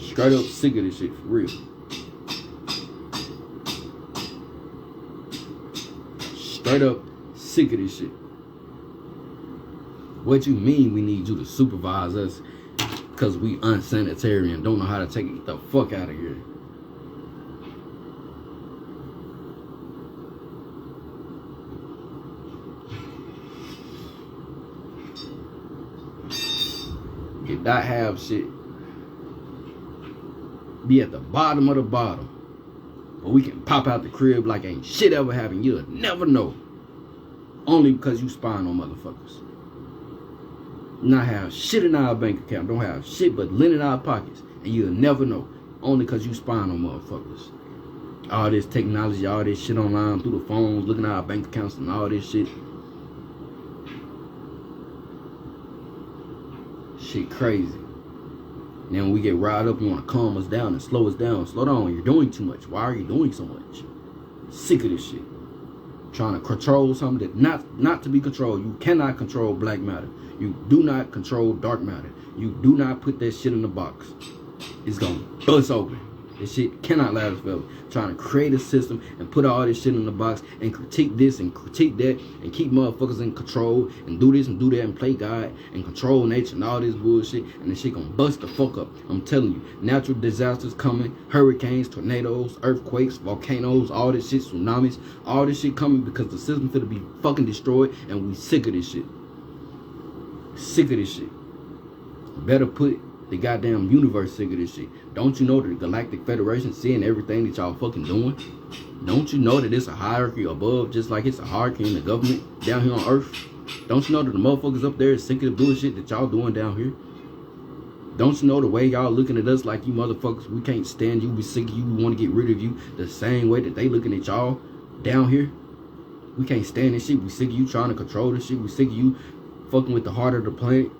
Straight up sick of this shit, for real. Straight up sick of this shit. What you mean we need you to supervise us because we unsanitary and don't know how to take the fuck out of here? Did not have shit. Be at the bottom of the bottom. But we can pop out the crib like ain't shit ever happened. You'll never know. Only because you spying on motherfuckers. Not have shit in our bank account. Don't have shit but lint in our pockets. And you'll never know. Only because you spying on motherfuckers. All this technology, all this shit online through the phones, looking at our bank accounts and all this shit. Shit crazy. Then when we get riled up, you want to calm us down and slow us down. Slow down, you're doing too much. Why are you doing so much? Sick of this shit. Trying to control something that not to be controlled. You cannot control black matter. You do not control dark matter. You do not put that shit in the box. It's gonna bust open. This shit cannot last forever. Trying to create a system and put all this shit in the box and critique this and critique that and keep motherfuckers in control and do this and do that and play God and control nature and all this bullshit, and this shit gonna bust the fuck up. I'm telling you, natural disasters coming, hurricanes, tornadoes, earthquakes, volcanoes, all this shit, tsunamis, all this shit coming because the system finna be fucking destroyed, and we sick of this shit. Sick of this shit. Better put the goddamn universe sick of this shit. Don't you know that the Galactic Federation seeing everything that y'all fucking doing? Don't you know that it's a hierarchy above just like it's a hierarchy in the government down here on Earth? Don't you know that the motherfuckers up there is sick of the bullshit that y'all doing down here? Don't you know the way y'all looking at us like you motherfuckers, we can't stand you, we sick of you, we want to get rid of you the same way that they looking at y'all down here? We can't stand this shit. We sick of you trying to control this shit. We sick of you fucking with the heart of the planet.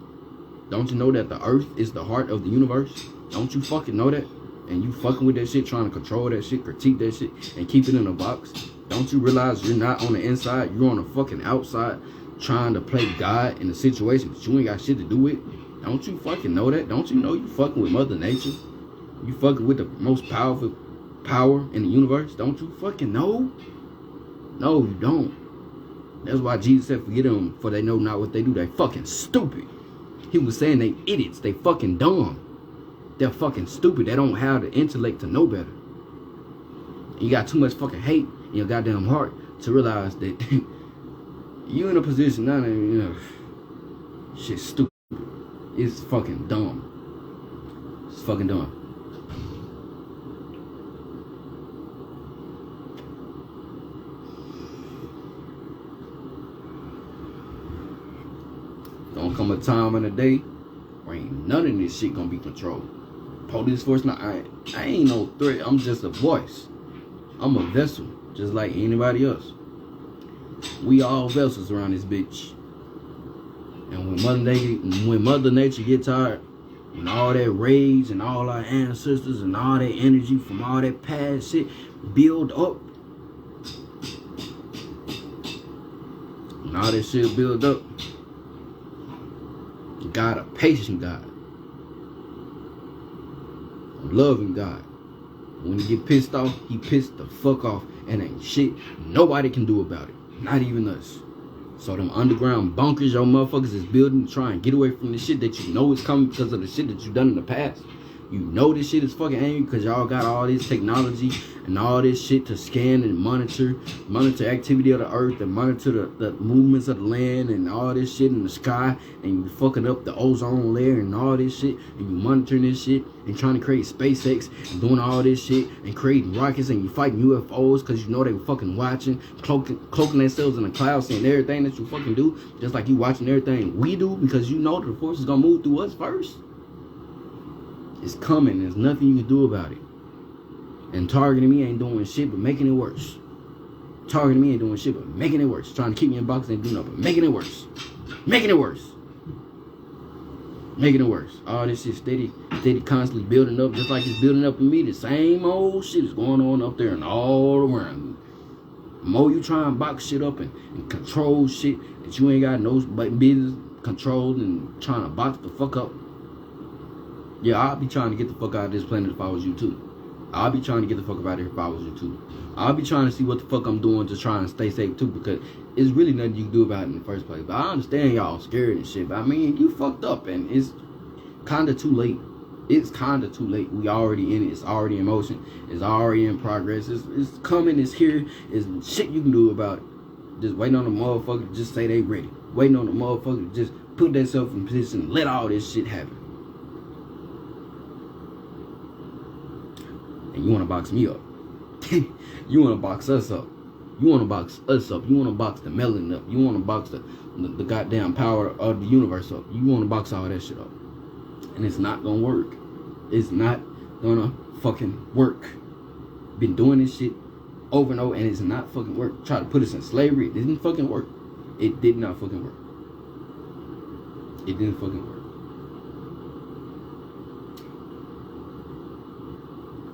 Don't you know that the earth is the heart of the universe? Don't you fucking know that? And you fucking with that shit, trying to control that shit, critique that shit, and keep it in a box? Don't you realize you're not on the inside, you're on the fucking outside, trying to play God in a situation that you ain't got shit to do with? Don't you fucking know that? Don't you know you fucking with Mother Nature? You fucking with the most powerful power in the universe? Don't you fucking know? No, you don't. That's why Jesus said, forget them, for they know not what they do. They fucking stupid. He was saying they idiots. They fucking dumb. They're fucking stupid. They don't have the intellect to know better. You got too much fucking hate in your goddamn heart to realize that you in a position now that, you know, shit's stupid. It's fucking dumb. It's fucking dumb. Gonna come a time in the day where ain't none of this shit gonna be controlled. Police force, now I ain't no threat. I'm just a voice. I'm a vessel, just like anybody else. We all vessels around this bitch. And when Mother Nature get tired, when all that rage and all our ancestors and all that energy from all that past shit build up, when all that shit build up, God, a patient God, a loving God. When he get pissed off, he pissed the fuck off, and ain't shit nobody can do about it. Not even us. So them underground bunkers your motherfuckers is building to try and get away from the shit that you know is coming because of the shit that you done in the past. You know this shit is fucking angry because y'all got all this technology and all this shit to scan and monitor activity of the earth and monitor the movements of the land and all this shit in the sky, and you fucking up the ozone layer and all this shit, and you monitoring this shit and trying to create SpaceX and doing all this shit and creating rockets, and you fighting UFOs because you know they were fucking watching, cloaking themselves in the clouds, seeing everything that you fucking do, just like you watching everything we do because you know the force is gonna move through us first. It's coming. There's nothing you can do about it. And targeting me ain't doing shit but making it worse. Targeting me ain't doing shit but making it worse. Trying to keep me in box ain't doing nothing but making it worse. Making it worse. Making it worse. All this shit steady constantly building up, just like it's building up in me. The same old shit is going on up there and all around. The more you try and box shit up and control shit that you ain't got no business controlled and trying to box the fuck up. Yeah, I'll be trying to get the fuck out of this planet if I was you too. I'll be trying to get the fuck out of here if I was you too. I'll be trying to see what the fuck I'm doing to try and stay safe too, because it's really nothing you can do about it in the first place. But I understand y'all scared and shit, but I mean, you fucked up and it's kinda too late. It's kinda too late. We already in it. It's already in motion. It's already in progress. It's coming. It's here. It's shit you can do about it. Just waiting on the motherfucker to just say they ready. Waiting on the motherfucker to just put themselves in position and let all this shit happen. And you want to box me up. You want to box us up. You want to box us up. You want to box the melanin up. You want to box the goddamn power of the universe up. You want to box all that shit up. And it's not going to work. It's not going to fucking work. Been doing this shit over and over, and it's not fucking work. Try to put us in slavery. It didn't fucking work. It did not fucking work. It didn't fucking work.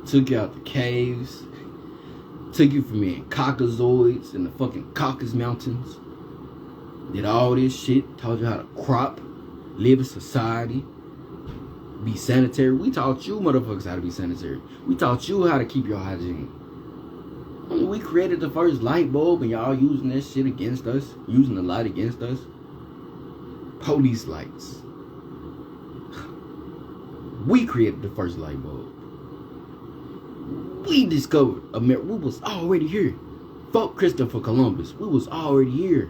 Took you out the caves. Took you from being Caucazoids in the fucking Caucasus mountains. Did all this shit. Taught you how to crop. Live in society. Be sanitary. We taught you motherfuckers how to be sanitary. We taught you how to keep your hygiene. I mean, we created the first light bulb and y'all using that shit against us. Using the light against us. Police lights. We created the first light bulb. We discovered America. We was already here. Fuck Christopher Columbus. We was already here.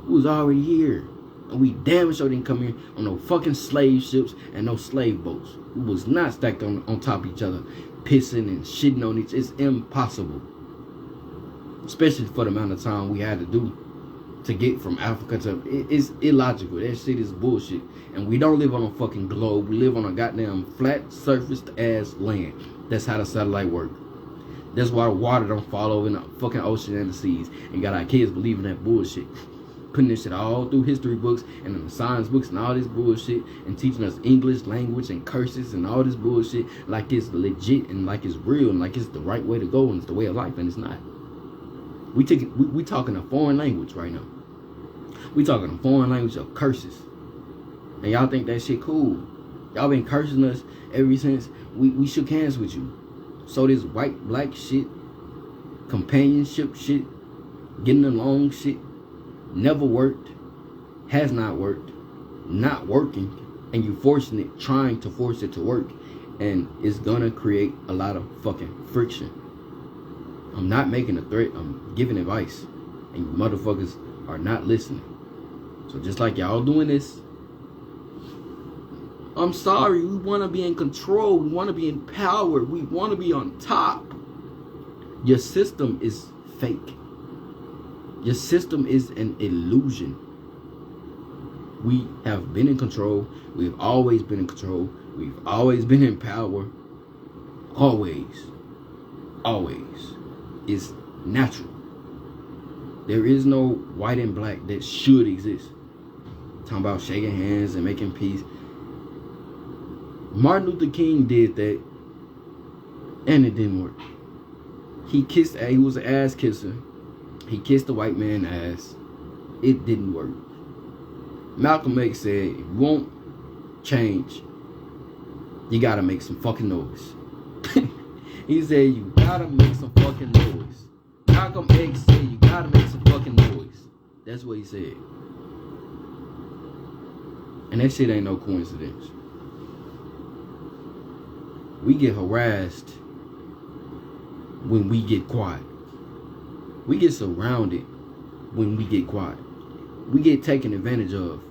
We was already here. And we damn sure didn't come here on no fucking slave ships and no slave boats. We was not stacked on top of each other, pissing and shitting on each other. It's impossible. Especially for the amount of time we had to do to get from Africa to... It's illogical. That shit is bullshit. And we don't live on a fucking globe. We live on a goddamn flat surfaced ass land. That's how the satellite work. That's why the water don't fall over in the fucking ocean and the seas. And got our kids believing that bullshit. Putting this shit all through history books and in the science books and all this bullshit. And teaching us English language and curses and all this bullshit. Like it's legit and like it's real and like it's the right way to go and it's the way of life. And it's not. We talking a foreign language right now. We talking a foreign language of curses. And y'all think that shit cool. Y'all been cursing us ever since we shook hands with you. So this white, black shit, companionship shit, Getting along shit never worked, has not worked, not working, and you forcing it, trying to force it to work, and it's gonna create a lot of fucking friction. I'm not making a threat, I'm giving advice, and you motherfuckers are not listening. So just like y'all doing this, I'm sorry, we want to be in control, we want to be in power, we want to be on top. Your system is fake. Your system is an illusion. We have been in control, we've always been in control, we've always been in power. Always. It's natural. There is no white and black that should exist. Talking about shaking hands and making peace. Martin Luther King did that, and it didn't work. He was an ass kisser. He kissed the white man's ass. It didn't work. Malcolm X said, if you won't change, you gotta make some fucking noise. He said, you gotta make some fucking noise. Malcolm X said, you gotta make some fucking noise. That's what he said. And that shit ain't no coincidence. We get harassed when we get quiet. We get surrounded when we get quiet. We get taken advantage of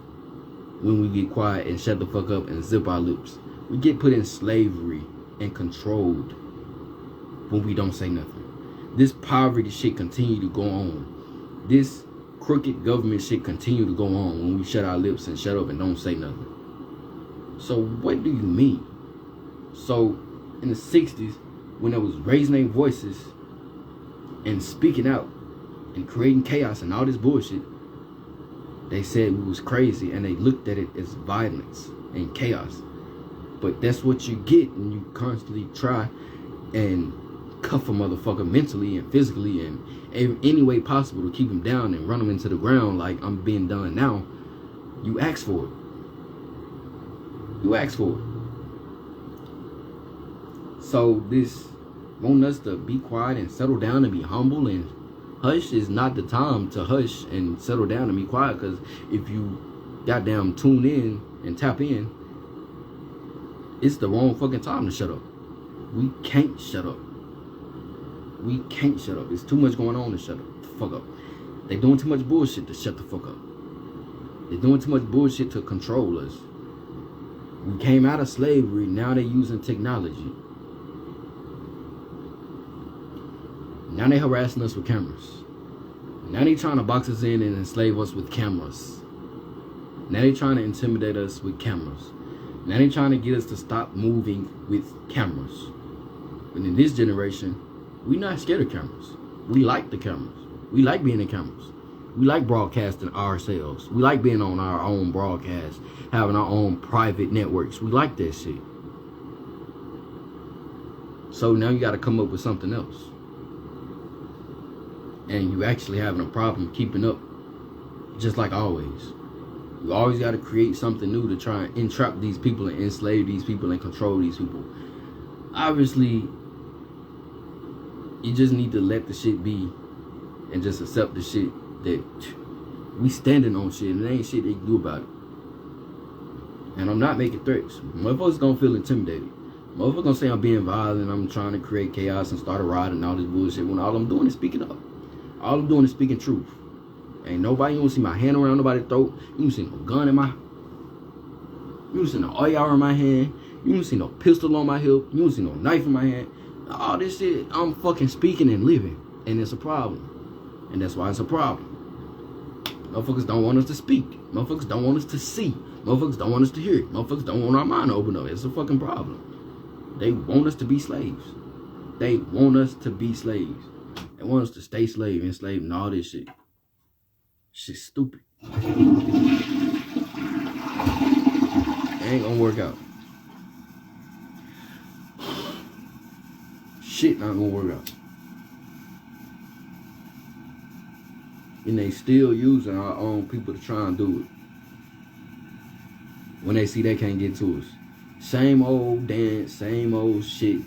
when we get quiet and shut the fuck up and zip our lips. We get put in slavery and controlled when we don't say nothing. This poverty shit continue to go on. This crooked government shit continue to go on when we shut our lips and shut up and don't say nothing. So what do you mean? So in the 60s, when they was raising their voices and speaking out and creating chaos and all this bullshit, they said we was crazy and they looked at it as violence and chaos. But that's what you get when you constantly try and cuff a motherfucker mentally and physically and any way possible to keep him down and run him into the ground like I'm being done now. You ask for it. You ask for it. So this want us to be quiet and settle down and be humble and hush is not the time to hush and settle down and be quiet, because if you goddamn tune in and tap in, it's the wrong fucking time to shut up. We can't shut up. We can't shut up. It's too much going on to shut the fuck up. They doing too much bullshit to shut the fuck up. They're doing too much bullshit to control us. We came out of slavery, now they're using technology. Now they harassing us with cameras. Now they trying to box us in and enslave us with cameras. Now they trying to intimidate us with cameras. Now they trying to get us to stop moving with cameras. But in this generation, we not scared of cameras. We like the cameras. We like being in cameras. We like broadcasting ourselves. We like being on our own broadcast, having our own private networks. We like that shit. So now you got to come up with something else. And you actually having a problem keeping up, just like always. You always got to create something new to try and entrap these people and enslave these people and control these people. Obviously, you just need to let the shit be and just accept the shit that we standing on shit and there ain't shit they can do about it. And I'm not making threats. Motherfuckers gonna feel intimidated. Motherfuckers gonna say I'm being violent, I'm trying to create chaos and start a riot and all this bullshit, when all I'm doing is speaking up. All I'm doing is speaking truth. Ain't nobody, you don't see my hand around nobody's throat. You don't see no gun in my, you don't see no AR in my hand. You don't see no pistol on my hip. You don't see no knife in my hand. All this shit, I'm fucking speaking and living. And it's a problem. And that's why it's a problem. Motherfuckers don't want us to speak. Motherfuckers don't want us to see. Motherfuckers don't want us to hear it. Motherfuckers don't want our mind to open up. It's a fucking problem. They want us to be slaves. They want us to be slaves. They want us to stay enslaved and all this shit. Shit's stupid. It ain't gonna work out. Shit not gonna work out. And they still using our own people to try and do it. When they see they can't get to us. Same old dance, same old shit.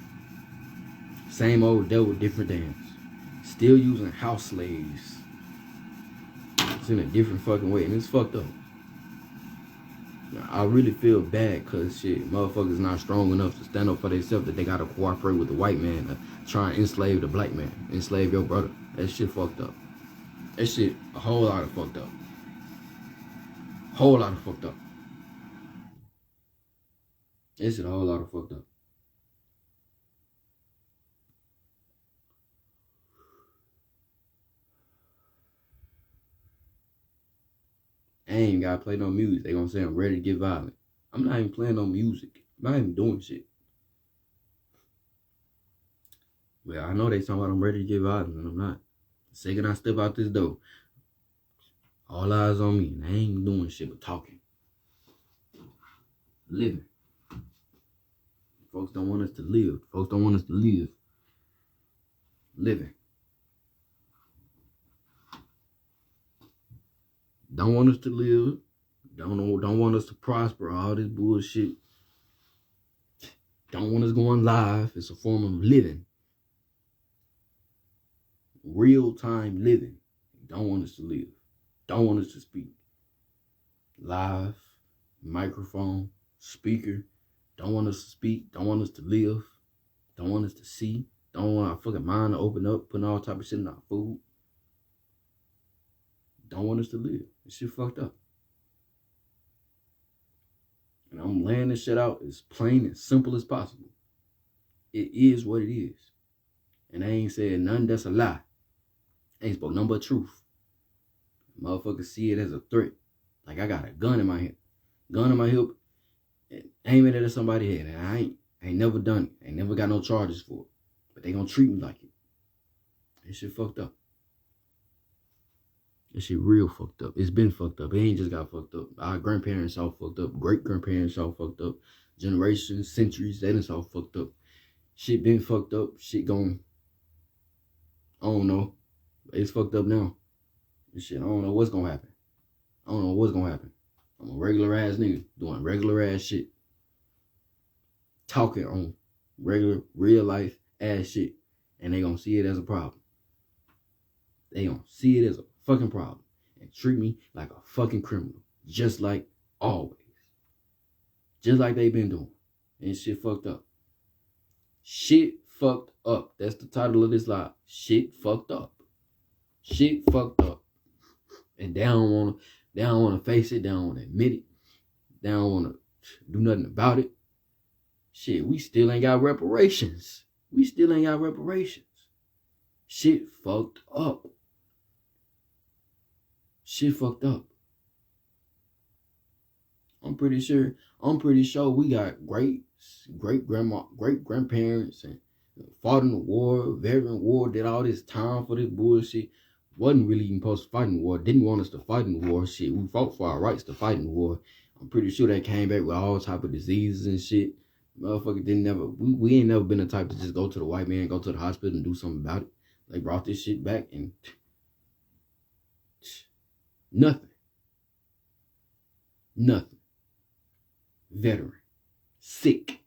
Same old devil, different dance. Still using house slaves It's in a different fucking way, and it's fucked up. I really feel bad because shit, motherfuckers not strong enough to stand up for themselves that they gotta cooperate with the white man to try and enslave the black man, enslave your brother. That shit fucked up. That shit a whole lot of fucked up. Whole lot of fucked up. That shit a whole lot of fucked up. I ain't gotta play no music. They gonna say I'm ready to get violent. I'm not even playing no music. I'm not even doing shit. Well, I know they talking about I'm ready to get violent, and I'm not. The second I step out this door, all eyes on me, and I ain't doing shit but talking. Living. Folks don't want us to live. Folks don't want us to live. Living. Don't want us to live. Don't want us to prosper. All this bullshit. Don't want us going live. It's a form of living. Real time living. Don't want us to live. Don't want us to speak. Live, microphone, speaker. Don't want us to speak. Don't want us to live. Don't want us to see. Don't want our fucking mind to open up, putting all type of shit in our food. Don't want us to live. This shit fucked up. And I'm laying this shit out as plain and simple as possible. It is what it is. And I ain't said nothing that's a lie. I ain't spoke nothing but truth. Motherfuckers see it as a threat. Like I got a gun in my hip. Gun in my hip. And aiming it at somebody's head. And I ain't never done it. Ain't never got no charges for it. But they gonna treat me like it. This shit fucked up. That shit real fucked up. It's been fucked up. It ain't just got fucked up. Our grandparents all fucked up. Great-grandparents all fucked up. Generations, centuries, they done all fucked up. Shit been fucked up. Shit gone. I don't know. It's fucked up now. This shit, I don't know what's gonna happen. I don't know what's gonna happen. I'm a regular ass nigga doing regular ass shit. Talking on regular, real life ass shit. And they gonna see it as a problem. They gonna see it as a fucking problem and treat me like a fucking criminal, just like always, just like they been doing. And shit fucked up. Shit fucked up. That's the title of this live. Shit fucked up. Shit fucked up. And they don't wanna face it. They don't wanna admit it. They don't wanna do nothing about it. Shit, we still ain't got reparations. We still ain't got reparations. Shit fucked up. Shit fucked up. I'm pretty sure we got great-grandparents and fought in the war, veteran war, did all this time for this bullshit. Wasn't really even supposed to fight in the war. Didn't want us to fight in the war. Shit, we fought for our rights to fight in the war. I'm pretty sure they came back with all type of diseases and shit. Motherfucker we ain't never been the type to just go to the white man, go to the hospital and do something about it. They brought this shit back and nothing. Veteran. Sick.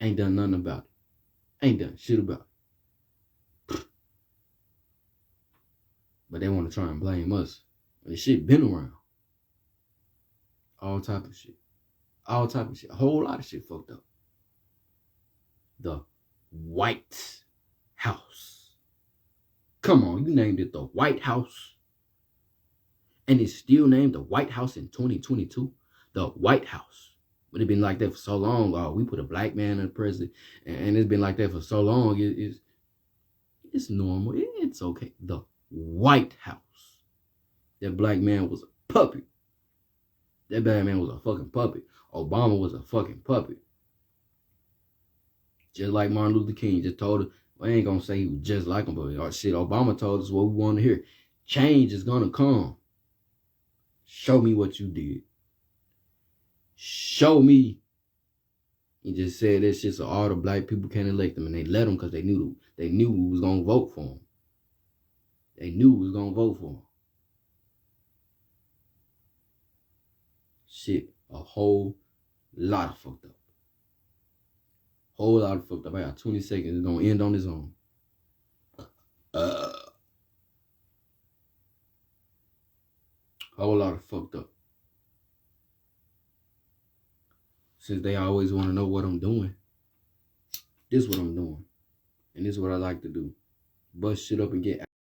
Ain't done nothing about it. Ain't done shit about it. But they want to try and blame us. This shit been around. All type of shit. A whole lot of shit fucked up. The White House. Come on, you named it the White House. And it's still named the White House in 2022. The White House. But it's been like that for so long. Oh, we put a black man in the president. And it's been like that for so long. It's normal. It's okay. The White House. That black man was a puppet. That black man was a fucking puppet. Obama was a fucking puppet. Just like Martin Luther King just told us. Well, I ain't gonna say he was just like him, but shit, Obama told us what we want to hear. Change is gonna come. Show me what you did. Show me. He just said that shit so all the black people can't elect him, and they let him because they knew who was gonna vote for him. They knew who was gonna vote for him. Shit, a whole lot of fucked up. Whole lot of fucked up. I got 20 seconds. It's gonna end on its own. Whole lot of fucked up. Since they always want to know what I'm doing. This is what I'm doing. And this is what I like to do. Bust shit up and get